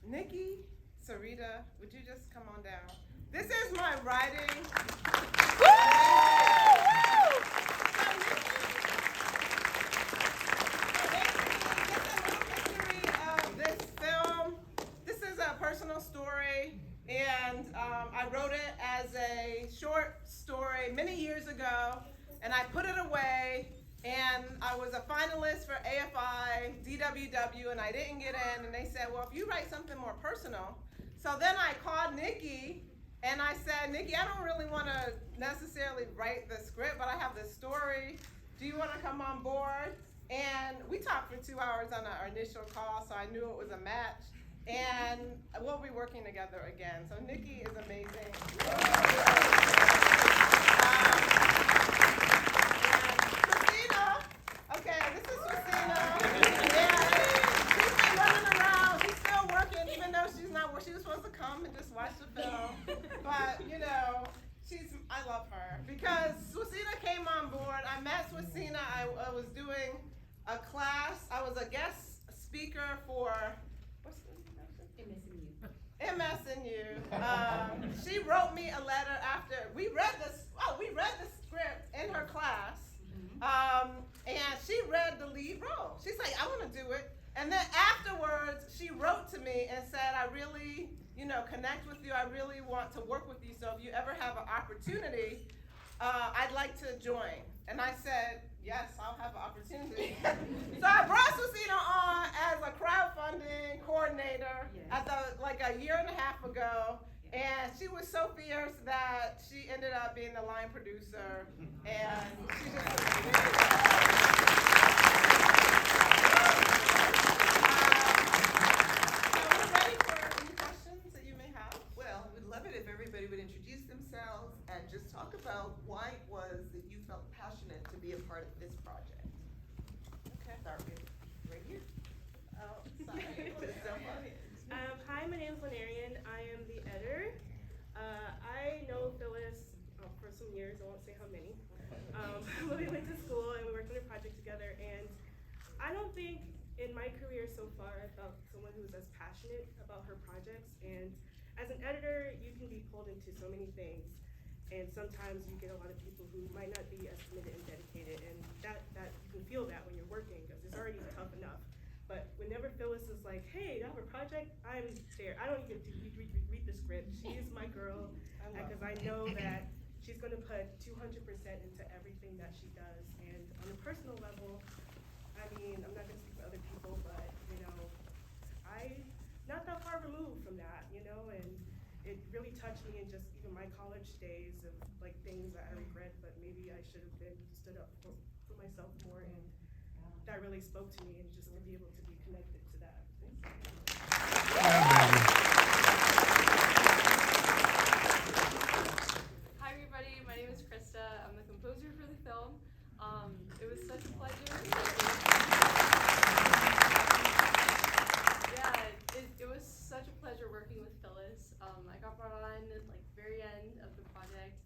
Nikki, Sarita, would you just come on down? This is my writing. Personal story, and I wrote it as a short story many years ago, and I put it away, and I was a finalist for AFI, DWW, and I didn't get in, and they said, well, if you write something more personal. So then I called Nikki, and I said, Nikki, I don't really want to necessarily write the script, but I have this story. Do you want to come on board? And we talked for 2 hours on our initial call, so I knew it was a match. And we'll be working together again. So Nikki is amazing. Christina, okay, this is Christina. Yeah, she's been running around. She's still working, even though she's not where she was supposed to come and just watch the film. But you know, I love her because Swasina came on board. I met Swasina. I was doing a class. I was a guest speaker for. MSNU. She wrote me a letter after we read the script in her class, and she read the lead role. She's like, I want to do it. And then afterwards, she wrote to me and said, I really, connect with you. I really want to work with you. So if you ever have an opportunity, I'd like to join. And I said, yes, I'll have an opportunity. So I brought Susina on as a crowdfunding coordinator like a year and a half ago. And she was so fierce that she ended up being the line producer. And she just was amazing. So we're ready for any questions that you may have. Well, we'd love it if everybody would introduce themselves and just talk about why it was that you felt passionate to be a part of this project. Okay. Start with right here. Oh, sorry. Hi, my name is Lanarian. I am the editor. I know Phyllis for some years, I won't say how many. But we went to school and we worked on a project together, and I don't think in my career so far I felt someone who was as passionate about her projects. And as an editor, you can be pulled into so many things, and sometimes you get a lot of people who might not be as committed and dedicated, and that you can feel that when you're working, because it's already tough enough. But whenever Phyllis is like, hey, you have a project, I'm there. I don't even read the script. She is my girl, because I know that she's gonna put 200% into everything that she does. And on a personal level, I mean, I'm not gonna speak for other people, but I not that far removed from that, and it really touched me in just even my college days of like things that I regret, but maybe I should have stood up for myself more, and that really spoke to me, and just to be able to be connected to that. Hi everybody, my name is Krista. I'm the composer for the film. It was such a pleasure. It was such a pleasure working with Phyllis. I got brought on at like very end of the project.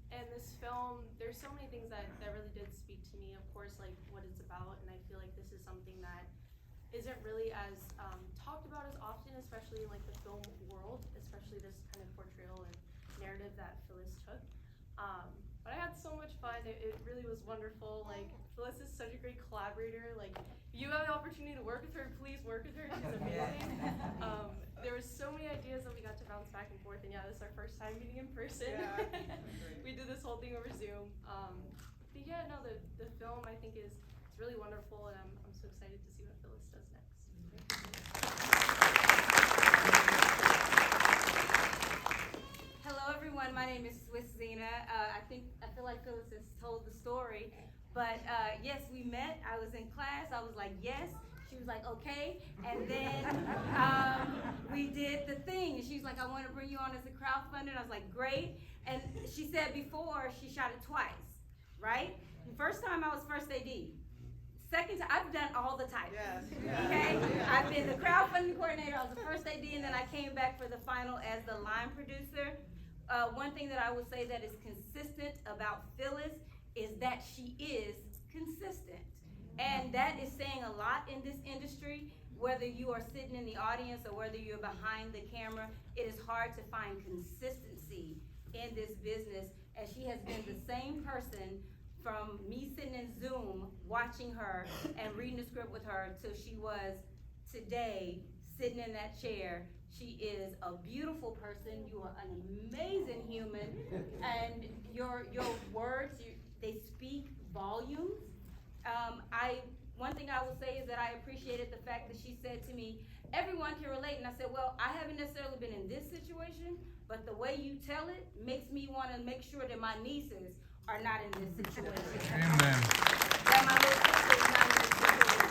And this film, there's so many things that really did speak to me. Of course, like what it's about, and I feel like this is something that isn't really as talked about as often, especially in like the film world, especially this kind of portrayal and narrative that Phyllis took. But I had so much fun. It really was wonderful. Like Phyllis is such a great collaborator. Like if you have the opportunity to work with her, please work with her. She's amazing. There was so many ideas that we got to bounce back and forth, and yeah, this is our first time meeting in person. Yeah. We did this whole thing over Zoom. But yeah, no, the film I think it's really wonderful, and I'm so excited to see what Phyllis does next. Hello everyone, my name is Swiss Zena. I feel like Phyllis has told the story, but yes, we met. I was in class. I was like, yes. She was like, okay. And then we did the thing. And she was like, I want to bring you on as a crowdfunder. And I was like, great. And she said before she shot it twice, right? The first time I was first AD. Second time, I've done all the titles. Yes. Okay? Yeah. I've been the crowdfunding coordinator, I was the first AD, and then I came back for the final as the line producer. One thing that I would say that is consistent about Phyllis is that she is consistent. And that is saying a lot in this industry. Whether you are sitting in the audience or whether you're behind the camera, it is hard to find consistency in this business. And she has been the same person from me sitting in Zoom, watching her and reading the script with her till she was today, sitting in that chair. She is a beautiful person. You are an amazing human, and your words, they speak volumes. One thing I will say is that I appreciated the fact that she said to me, everyone can relate. And I said, well, I haven't necessarily been in this situation, but the way you tell it makes me want to make sure that my nieces are not in this situation. Amen. That my little sister is not in this situation.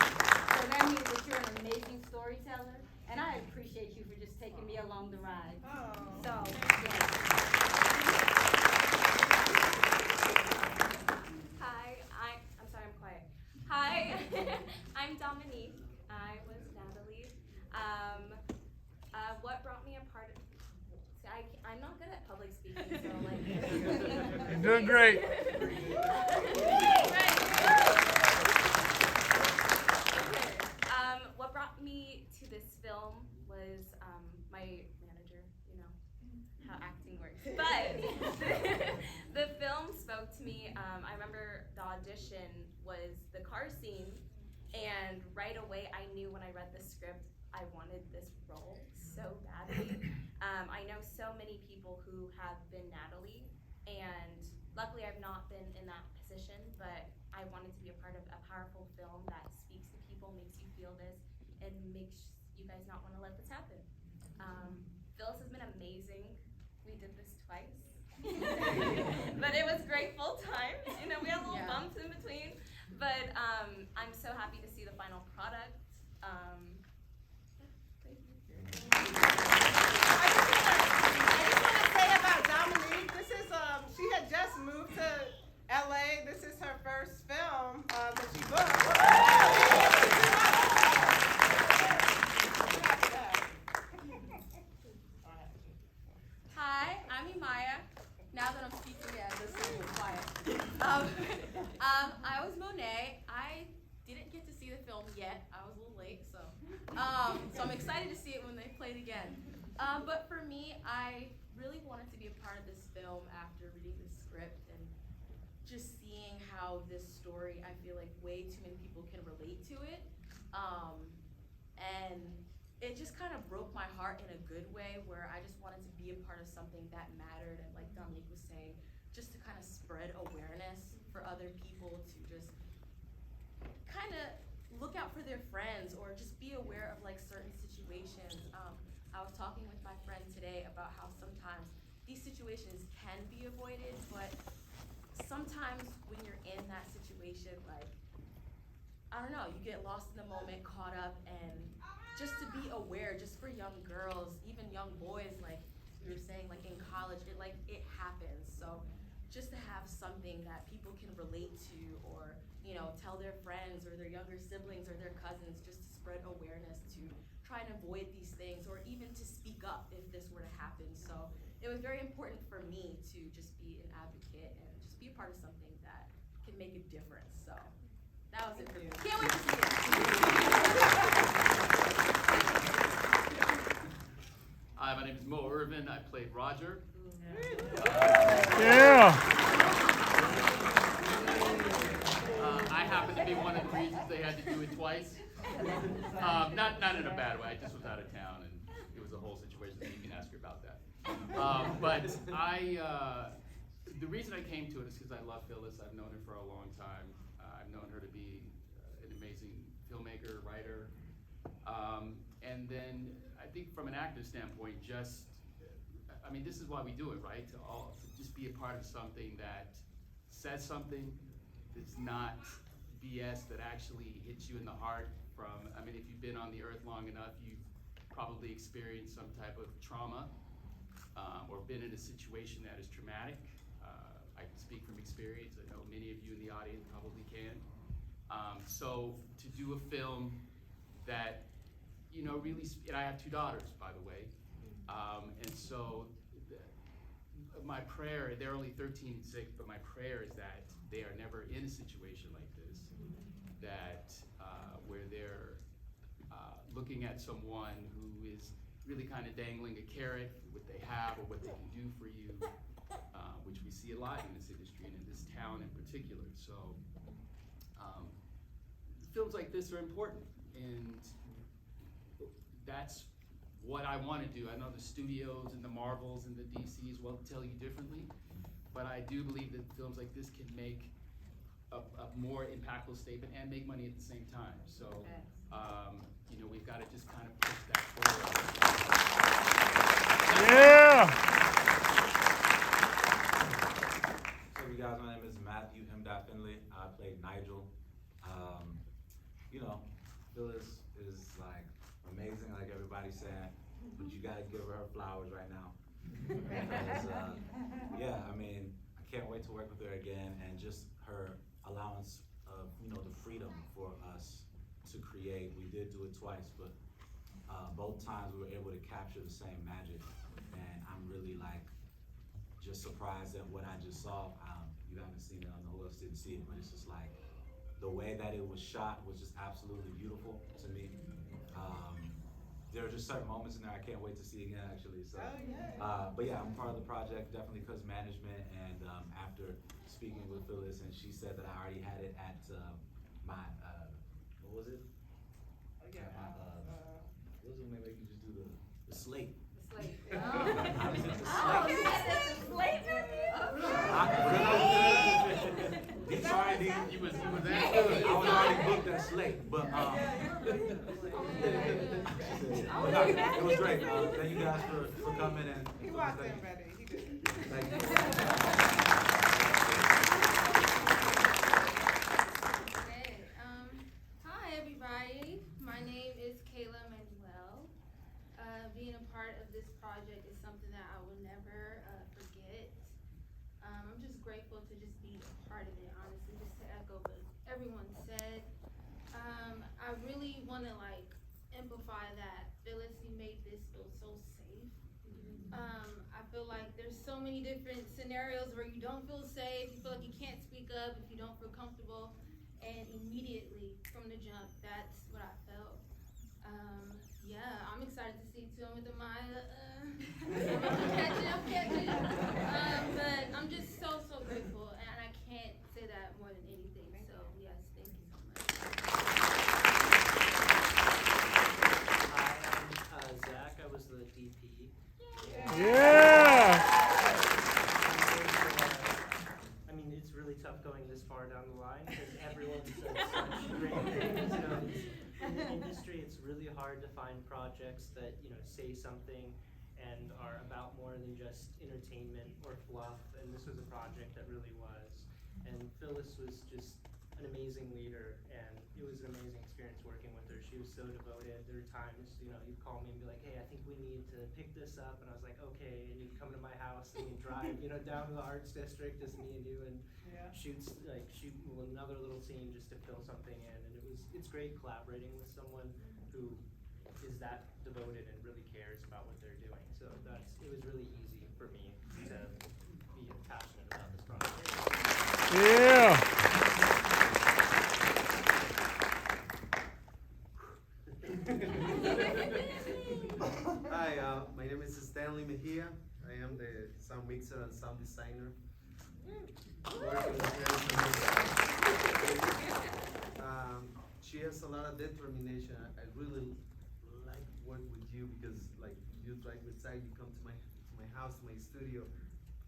So that means that you're an amazing storyteller, and I appreciate you for just taking me along the ride. Oh. So, yeah. Hi, I'm sorry, I'm quiet. Hi, I'm Dominique. I was Natalie. What brought me a part of? See, I'm not good at public speaking, so like. You're doing great. What brought me to this film was my manager. You know how acting works, but the film spoke to me. I remember the audition was the car scene, and right away I knew when I read the script I wanted this role so badly. I know so many people who have been Natalie, and luckily I've not been in that position, but I wanted to be a part of a powerful film that speaks to people, makes you feel this, and makes you guys not want to let this happen. Phyllis has been amazing. We did this twice. But it was great full time. You know, we had little bumps in between. But I'm so happy to see the final product. Thank you. I just want to say about Dominique, this is, she had just moved to LA. This is her first film that she booked. Hi, I'm Imaya. Now that I'm speaking, yeah, this is a little quiet. I was Monet. I didn't get to see the film yet. I was a little late, so I'm excited to see it when they play it again. But for me, I really wanted to be a part of this film after reading the script and just seeing how this story, I feel like way too many people can relate to it. And it just kind of broke my heart in a good way, where I just wanted to be a part of something that mattered, and like Dominique was saying, just to kind of spread awareness for other people to just kind of look out for their friends or just be aware of like certain situations. I was talking with my friend today about how sometimes these situations can be avoided, but sometimes when you're in that situation, like, I don't know, you get lost in the moment, caught up, and just to be aware, just for young girls, even young boys, like we were saying, like in college, it happens. So just to have something that people can relate to, or, you know, tell their friends or their younger siblings or their cousins, just to spread awareness to try and avoid these things, or even to speak up if this were to happen. So it was very important for me to just be an advocate and just be a part of something that can make a difference. So that was it for me. Can't wait to see it. Hi, my name is Mo Irvin. I played Roger. Yeah. I happen to be one of the reasons they had to do it twice. Not in a bad way. I just was out of town, and it was a whole situation. So you can ask her about that. But the reason I came to it is because I love Phyllis. I've known her for a long time. I've known her to be an amazing filmmaker, writer, and then I think from an actor standpoint, this is why we do it, right? To just be a part of something that says something that's not BS, that actually hits you in the heart. If you've been on the earth long enough, you've probably experienced some type of trauma, or been in a situation that is traumatic. I can speak from experience. I know many of you in the audience probably can. So to do a film that, really, and I have 2 daughters, by the way, and so my prayer, they're only 13 and 6, but my prayer is that they are never in a situation like this, that where they're looking at someone who is really kind of dangling a carrot, what they have or what they can do for you, which we see a lot in this industry and in this town in particular. So films like this are important, and that's what I want to do. I know the studios and the Marvels and the DCs will tell you differently, but I do believe that films like this can make a more impactful statement and make money at the same time. So, you know, we've got to just kind of push that forward. Yeah! So you guys, my name is Matthew M. Finley. I played Nigel. You know, Phyllis is like amazing, like everybody's saying, but you gotta give her flowers right now. Because, yeah, I mean, I can't wait to work with her again, and just her allowance of, you know, the freedom for us to create. We did do it twice, but both times we were able to capture the same magic, and I'm really like just surprised at what I just saw. You haven't seen it, I know who else didn't see it, but it's just like the way that it was shot was just absolutely beautiful to me. There are just certain moments in there I can't wait to see again, actually. So, but yeah, I'm part of the project definitely because management, and after speaking with Phyllis, and she said that I already had it at my what was it? What was it when they make you just do the slate? The slate. I was at the slate. Oh, you had the slate, It's already, He was that good. I was already booked that slate, but it was great. Thank you guys for coming and He wasn't ready. He didn't. thank you. Okay, hi everybody. My name is Kayla Manuel. Being a part of this project is something that I will never forget. I'm just grateful to just be a part of it, honestly, just to echo what everyone said. I really wanna like amplify that. Phyllis, you made this feel so safe. I feel like there's so many different scenarios where you don't feel safe, you feel like you can't speak up if you don't feel comfortable, and immediately from the jump, that's what I felt. Yeah, I'm excited to see too. I'm with Amaya. I'm catching. But I'm just so grateful, and I can't say that more than anything. So yes, thank you so much. Hi, I'm Zach. I was the DP. Yeah! I mean, it's really tough going this far down the line because everyone says such great things. You know, in the industry, it's really hard to find projects that, you know, say something and are about more than just entertainment or fluff. And this was a project that really was. And Phyllis was just an amazing leader, and it was an amazing experience working with her. She was so devoted. There were times, you know, you'd call me and be like, hey, I think we need to pick this up. And I was like, okay. And you'd come to my house and we'd drive, you know, down to the arts district, just me and you, and shoot another little scene just to fill something in. And it's great collaborating with someone who is that devoted and really cares about what they're doing. So it was really easy for me to be passionate about this project. Yeah! Hi, my name is Stanley Mejia. I am the sound mixer and sound designer. She has a lot of determination. I really like work with you because, like, you drive beside, you come to my house, my studio,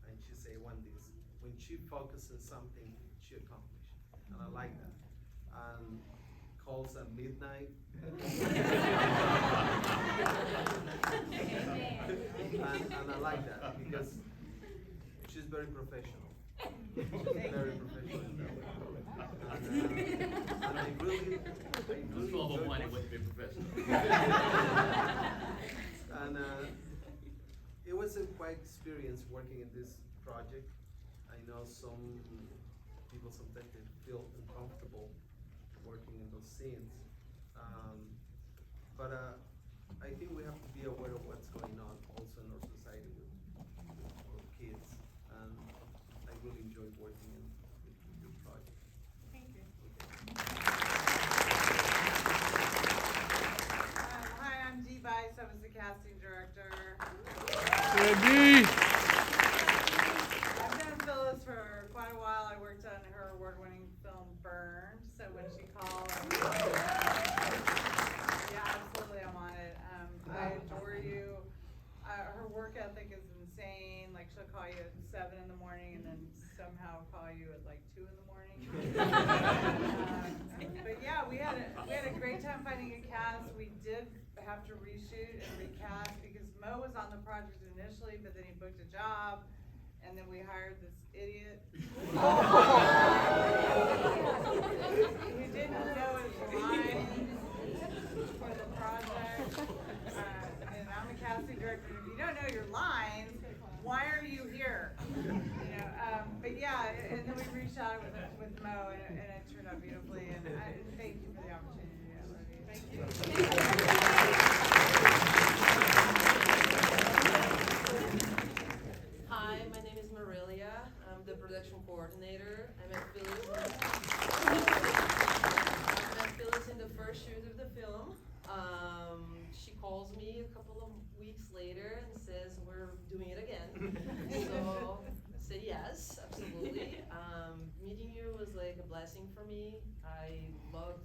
and she say one this. When she focuses on something, she accomplishes, and I like that. And calls at midnight. and I like that because she's very professional. She's very professional in that way. And I really Just for the one, it wouldn't be professional. And it was a quite experience working in this project. I know some people sometimes they feel uncomfortable working in those scenes. But I think we have to be aware of what's going on also in our society with our kids. And I really enjoyed working with this project. Thank you. Okay. is the casting director. Eddie. I've known Phyllis for quite a while. I worked on her award-winning film Burned, so when she called, yeah, absolutely, I'm on it. I adore you. Her work ethic is insane. Like, she'll call you at 7 in the morning and then somehow call you at like 2 in the morning. But yeah, we had a great time finding a cast. We did have to reshoot and recast because Mo was on the project initially, but then he booked a job, and then we hired this idiot who didn't know his lines for the project. And I'm a casting director. If you don't know your lines, why are you here? But yeah, and then we reshot it with Mo, and it turned out beautifully. And thank you for the opportunity. I love you. Thank you. Hi, my name is Marilia. I'm the production coordinator. I met Phyllis in the first shoot of the film. She calls me a couple of weeks later and says, we're doing it again. So I said yes, absolutely. Meeting you was like a blessing for me. I love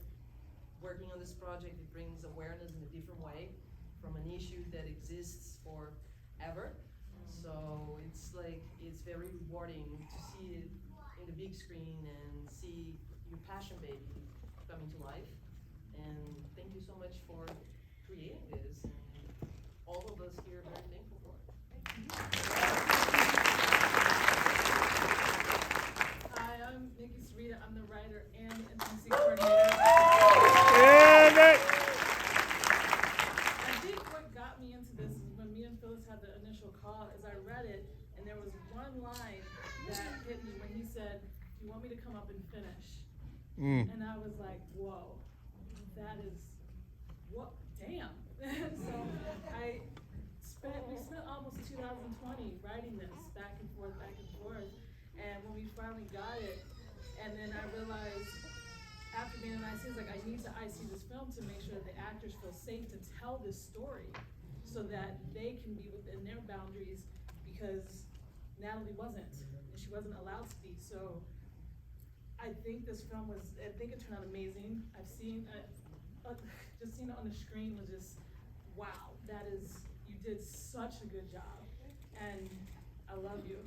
working on this project. It brings awareness in a different way from an issue that exists forever. So it's very rewarding to see it in the big screen and see your passion baby coming to life. And thank you so much for creating this, and all of us here are very thankful for it. Hi, I'm Nikki Sarita. I'm the writer and intimacy coordinator. Yeah, I think what got me into this is when me and Phyllis had the initial call, is I read it, and there was one line that hit me when he said, "Do you want me to come up and finish?" And I was like, whoa, that is, what, damn. So we spent almost 2020 writing this back and forth. And when we finally got it, and then I realized after being in IC, I was like, I need to IC this film to make sure that the actors feel safe to tell this story so that they can be within their boundaries, because Natalie wasn't, and she wasn't allowed to be. So I think this film I think it turned out amazing. I've seen just seeing it on the screen was just, wow, you did such a good job, and I love you.